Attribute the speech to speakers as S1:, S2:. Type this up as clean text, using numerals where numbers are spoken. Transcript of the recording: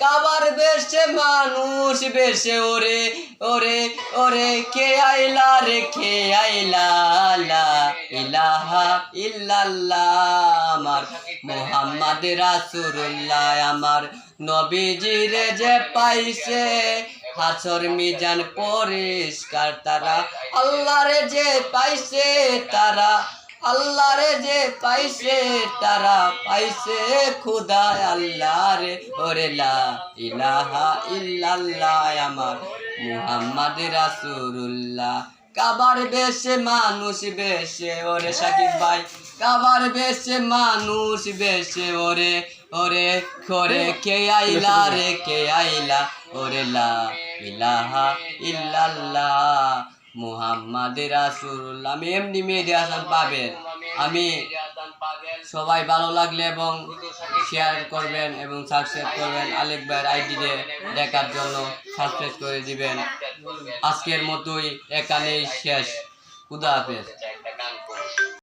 S1: কাবার বেশে মানুষ বেশে ওরে ওরে ওরে কে আইলা রে কে আইলা লা ইলাহা ইল্লাল্লাহ আমার মুহাম্মদ রাসূলুল্লাহ আমার নবীজিরে যে পাইছে হাসর মিজান পরিষ্কার তারা আল্লাহরে যে পাইছে তারা আল্লাহরে যে পাইছে তারা পাইছে খুদা আল্লাহরে ওরে লা ইলাহা ইল্লাল্লাহ আমার মুহাম্মদ রাসূলুল্লাহ কাবার বেশে মানুষ বেশে ওরে সাকিব ভাই কাবার বেশে মানুষ বেশে ওরে ওরে করে কে আইলা রে কে আইলা ওরে লা ইলাহা ইল্লাল্লাহ মুহাম্মদ রাসূলুল্লাহ। আমি এমনি মেহেদী হাসান পাবেন। আমি সবাই ভালো লাগলে এবং শেয়ার করবেন এবং সাবস্ক্রাইব করবেন। আলেক ভাইয়ের আইডিতে দেখার জন্য সাবস্ক্রাইব করে দিবেন। আজকের মতোই এখানেই শেষ। খুদা হাফেজ।